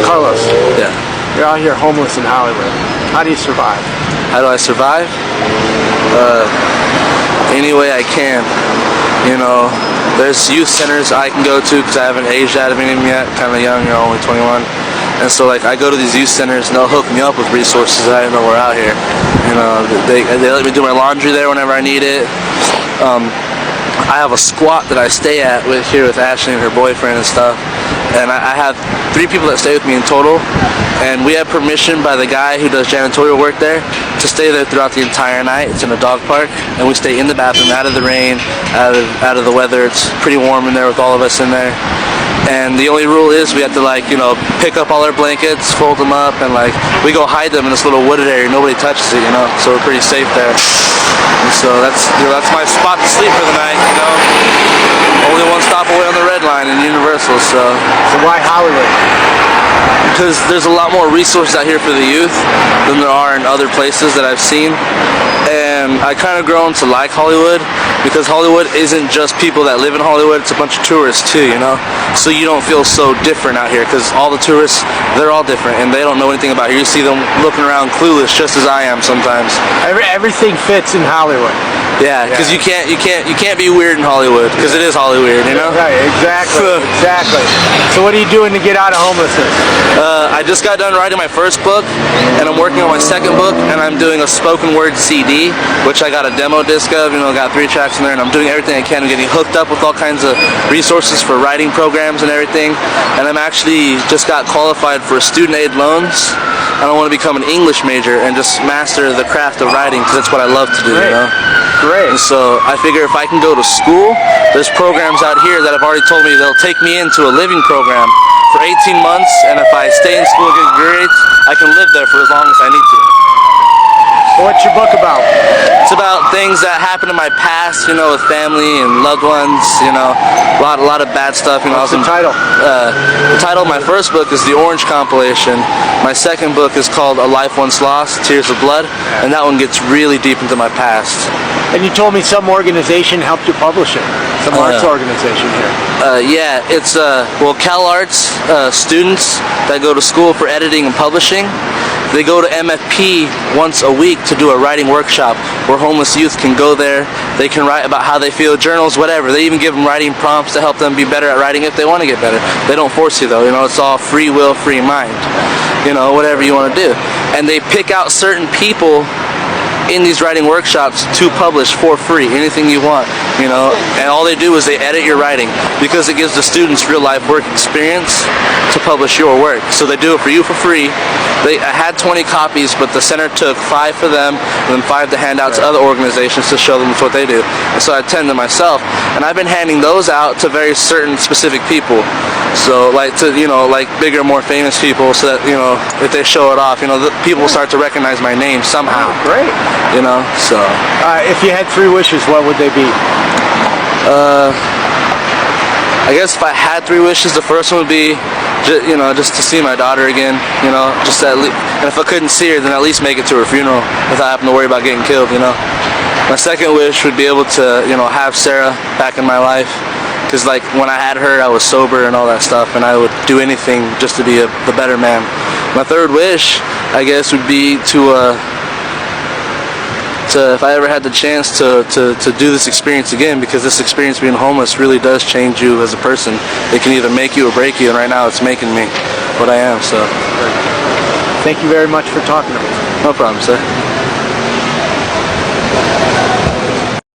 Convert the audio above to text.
Carlos, Yeah. you're out here homeless in Hollywood. How do you survive? How do I survive? Any way I can. You know, there's youth centers I can go to because I haven't aged out of any of them yet. Kind of young, only 21. And so, like, I go to these youth centers and they'll hook me up with resources that I didn't know were out here. You know, they let me do my laundry there whenever I need it. I have a squat that I stay at with Ashley and her boyfriend and stuff. And I have 3 people that stay with me in total. And we have permission by the guy who does janitorial work there to stay there throughout the entire night. It's in a dog park, and we stay in the bathroom, out of the rain, out of the weather. It's pretty warm in there with all of us in there. And the only rule is we have to, like, you know, pick up all our blankets, fold them up, and, like, we go hide them in this little wooded area. Nobody touches it, you know, so we're pretty safe there. And so that's my spot to sleep for the night, you know. Only one stop away on the Red Line in Universal, so why Hollywood? Because there's a lot more resources out here for the youth than there are in other places that I've seen. And I kind of grown to like Hollywood because Hollywood isn't just people that live in Hollywood, it's a bunch of tourists too, you know? So you don't feel so different out here because all the tourists, they're all different and they don't know anything about here. You see them looking around clueless just as I am sometimes. Everything fits in Hollywood. Yeah, because you can't be weird in Hollywood because it is Hollywood, you know? Right, exactly, exactly. So what are you doing to get out of homelessness? I just got done writing my first book, and I'm working on my second book, and I'm doing a spoken word CD, which I got a demo disc of, you know, got 3 tracks in there, and I'm doing everything I can. I'm getting hooked up with all kinds of resources for writing programs and everything, and I'm actually just got qualified for student aid loans. I don't want to become an English major and just master the craft of writing, because that's what I love to do, you know? Great. And so I figure if I can go to school, there's programs out here that have already told me they'll take me into a living program for 18 months, and if I stay in school and get grades, I can live there for as long as I need to. What's your book about? It's about things that happened in my past, you know, with family and loved ones, you know, a lot of bad stuff. You know, What's the title? The title of my first book is The Orange Compilation. My second book is called A Life Once Lost, Tears of Blood, and that one gets really deep into my past. And you told me some organization helped you publish it. Some arts organization here. Yeah, it's well, CalArts students that go to school for editing and publishing. They go to MFP once a week to do a writing workshop where homeless youth can go there. They can write about how they feel, journals, whatever. They even give them writing prompts to help them be better at writing if they want to get better. They don't force you though, you know, it's all free will, free mind. You know, whatever you want to do. And they pick out certain people in these writing workshops to publish for free, anything you want, you know, and all they do is they edit your writing because it gives the students real life work experience to publish your work. So they do it for you for free. I had 20 copies, but the center took 5 for them and then 5 to hand out to other organizations to show them what they do. And so I 10 them myself, and I've been handing those out to very certain specific people. So like to, you know, like bigger, more famous people, so that, you know, if they show it off, you know, the people start to recognize my name somehow. Great. You know, so. If you had 3 wishes, what would they be? I guess if I had 3 wishes, the first one would be, you know, just to see my daughter again. You know, just at least, and if I couldn't see her, then at least make it to her funeral without having to worry about getting killed. You know. My second wish would be able to, you know, have Sarah back in my life. Because, like, when I had her, I was sober and all that stuff, and I would do anything just to be the better man. My third wish, I guess, would be to if I ever had the chance to do this experience again, because this experience being homeless really does change you as a person. It can either make you or break you, and right now it's making me what I am, so. Thank you very much for talking to me. No problem, sir.